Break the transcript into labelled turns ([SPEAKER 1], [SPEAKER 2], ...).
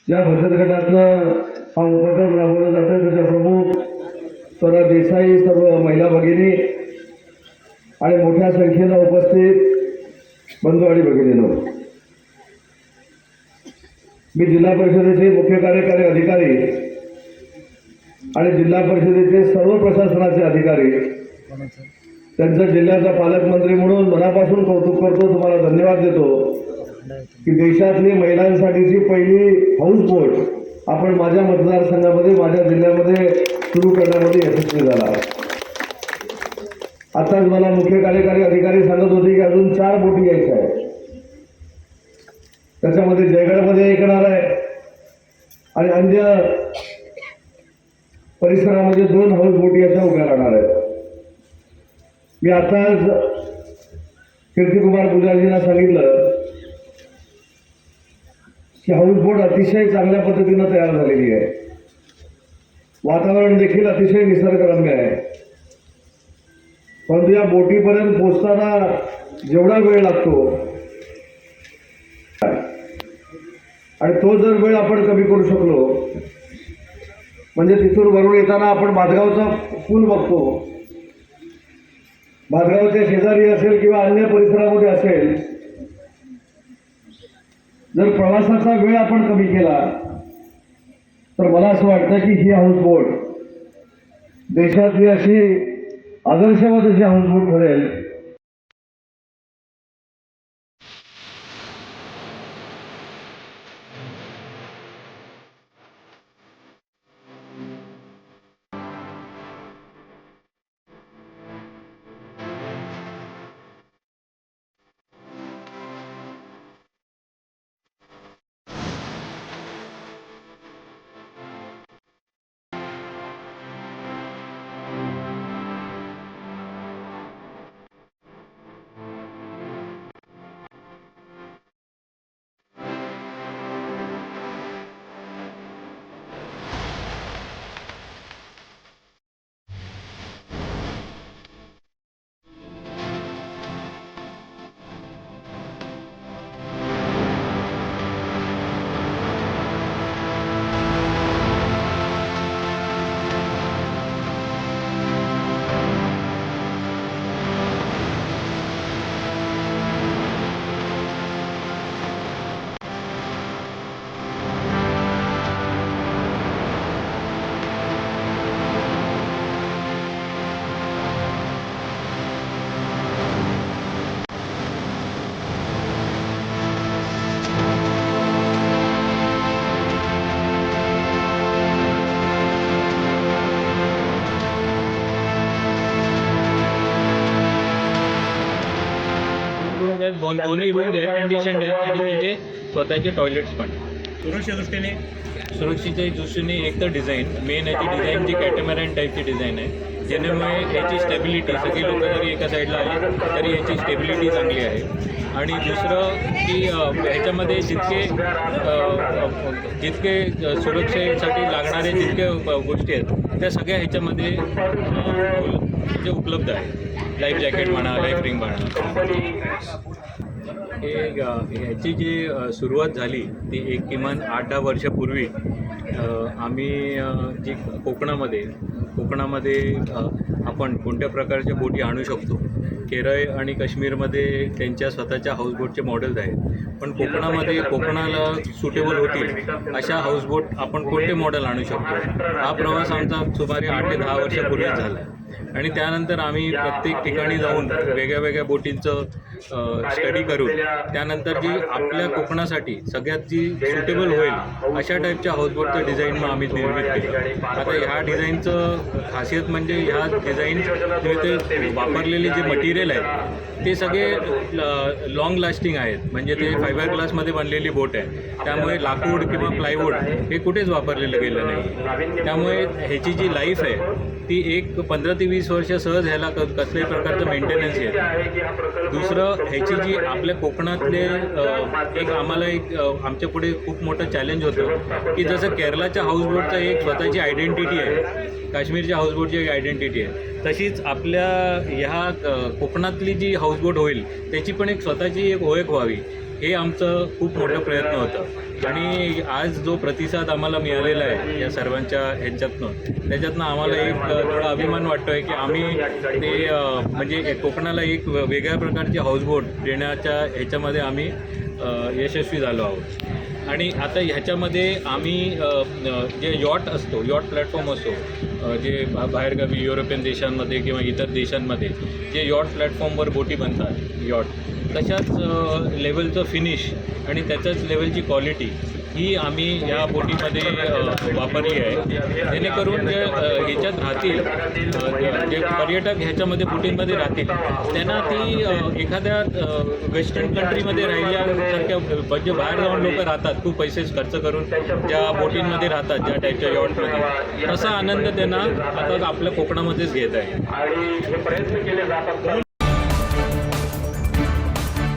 [SPEAKER 1] ज्या बचत गटातनं हा उपक्रम राबवला जातो त्याच्या प्रमुख स्वरा देसाई, सर्व महिला भगिनी आणि मोठ्या संख्येनं उपस्थित बंधू आणि भगिनींनो, मी जिल्हा परिषदेचे मुख्य कार्यकारी अधिकारी आणि जिल्हा परिषदेचे सर्व प्रशासनाचे अधिकारी त्यांचा जिल्ह्याचा पालकमंत्री म्हणून मनापासून कौतुक करतो, तुम्हाला धन्यवाद देतो की देशातली महिलांसाठीची पहिली हाऊसबोट आपण माझ्या मतदारसंघामध्ये, माझ्या जिल्ह्यामध्ये सुरू करण्यामध्ये यशस्वी झाला. आताच मला मुख्य कार्यकारी अधिकारी सांगत होते की अजून 4 बोटी यायच्या आहेत. त्याच्यामध्ये जयगडमध्ये एक येणार आहे आणि अन्य परिसरामध्ये 2 हाऊस बोटी अशा उभ्या राहणार आहेत. मी आताच कीर्तिकुमार पुजारीजींना सांगितलं की हाऊसबोट अतिशय चांगल्या पद्धतीनं तयार झालेली आहे. वातावरण देखील अतिशय निसर्गरम्य आहे. परंतु या बोटीपर्यंत पोहोचताना जेवढा वेळ लागतो आणि तो जर वेळ आपण कमी करू शकलो, म्हणजे तिथून वरून येताना आपण भातगावचा पूल बघतो, भातगावच्या शेजारी असेल किंवा अन्य परिसरामध्ये असेल, जर प्रवासाचा वेळ आपण कमी केला तर मला असं वाटतं की ही हाऊसबोट देशातली अशी आदर्शवत अशी हाऊसबोट ठरेल.
[SPEAKER 2] दोन्ही रूम एअर कंडिशन आहेत आणि तिथे स्वतःचे टॉयलेट्स पण. सुरक्षेच्या दृष्टीने एक तर डिझाईन, मेन याची डिझाईन जी कॅटेमॅरन टाईपची डिझाईन आहे, ज्यामुळे याची स्टेबिलिटी, सगळी लोक जरी एका साईडला आली तरी याची स्टेबिलिटी चांगली आहे. आणि दुसरं की ह्याच्यामध्ये जितके सुरक्षेसाठी लागणारे जितके गोष्टी आहेत त्या सगळ्या ह्याच्यामध्ये जे उपलब्ध आहे. लाईफ जॅकेट म्हणा, लाईफ रिंग म्हणा. ह्याची जी सुरुवात झाली ती एक किमान 8-10 वर्षापूर्वी आम्ही जी कोकणामध्ये आपण कोणत्या प्रकारच्या बोटी आणू शकतो. केरळ आणि काश्मीरमध्ये त्यांच्या स्वतःच्या हाऊसबोटचे मॉडेल्स आहेत, पण कोकणाला सुटेबल होतील अशा हाऊसबोट आपण कोणते मॉडेल आणू शकतो. हा प्रवास आमचा सुमारे 8 ते 10 वर्षापूर्वीच झाला आहे. आणि त्यानंतर आम्ही प्रत्येक ठिकाणी जाऊन वेगळ्या बोटींचं स्टडी करून त्यानंतर जी आपल्या कोकणासाठी सगळ्यात जी सुटेबल होईल अशा टाईपच्या हाऊसबोटचं डिझाईन मग आम्ही निर्मित केलं. आता ह्या डिझाईनचं खासियत म्हणजे ह्या डिझाईन ते वापरलेले जे मटेरियल आहे ते सगळे लॉंग लास्टिंग आहेत. म्हणजे ते फायबर ग्लासमध्ये बनलेली बोट आहे, त्यामुळे लाकूड किंवा प्लायवूड हे कुठेच वापरलेलं गेलं नाही. त्यामुळे ह्याची जी लाईफ आहे ती एक 15 ते 20 वर्ष सहज ह्याला कसल्याही प्रकारचं मेंटेनन्स येतं. दुसरं ह्याची जी आपल्या कोकणातले आम्हाला आमच्या पुढे खूप मोठं चॅलेंज होतं की जसं केरळच्या हाऊसबोटचा एक स्वतःची आयडेंटिटी आहे, काश्मीरच्या हाऊसबोटची एक आयडेंटिटी आहे, तशीच आपल्या ह्या कोकणातली जी हाऊसबोट होईल त्याची पण एक स्वतःची एक ओळख व्हावी हे आमचं खूप मोठं प्रयत्न होतं आणि आज जो प्रतिसाद आम्हाला मिळालेला आहे या सर्वांच्या त्याच्यातनं आम्हाला एक थोडा अभिमान वाटतो आहे की आम्ही ते म्हणजे कोकणाला एक वेगळ्या प्रकारचे हाऊसबोट देण्याच्या ह्याच्यामध्ये आम्ही यशस्वी झालो आहोत. आणि आता ह्याच्यामध्ये आम्ही जे यॉट असतो, यॉट प्लॅटफॉर्म असतो, जे बाहेरगावी युरोपियन देशांमध्ये किंवा इतर देशांमध्ये जे यॉट प्लॅटफॉर्मवर बोटी बनतात यॉट, तशाच लेवलचं फिनिश आणि त्याच्याच लेवलची क्वालिटी ही आम्ही ह्या बोटीमध्ये वापरली आहे, जेणेकरून जे ह्याच्यात राहतील जे पर्यटक ह्याच्यामध्ये बोटींमध्ये राहतील त्यांना ती एखाद्या वेस्टर्न कंट्रीमध्ये राहिल्यासारख्या म्हणजे बाहेर जाऊन लोक राहतात खूप पैसे खर्च करून ज्या बोटींमध्ये राहतात, ज्या टाईपच्या यॉटमध्ये, तसा आनंद त्यांना आता आपल्या कोकणामध्येच घेत आहे.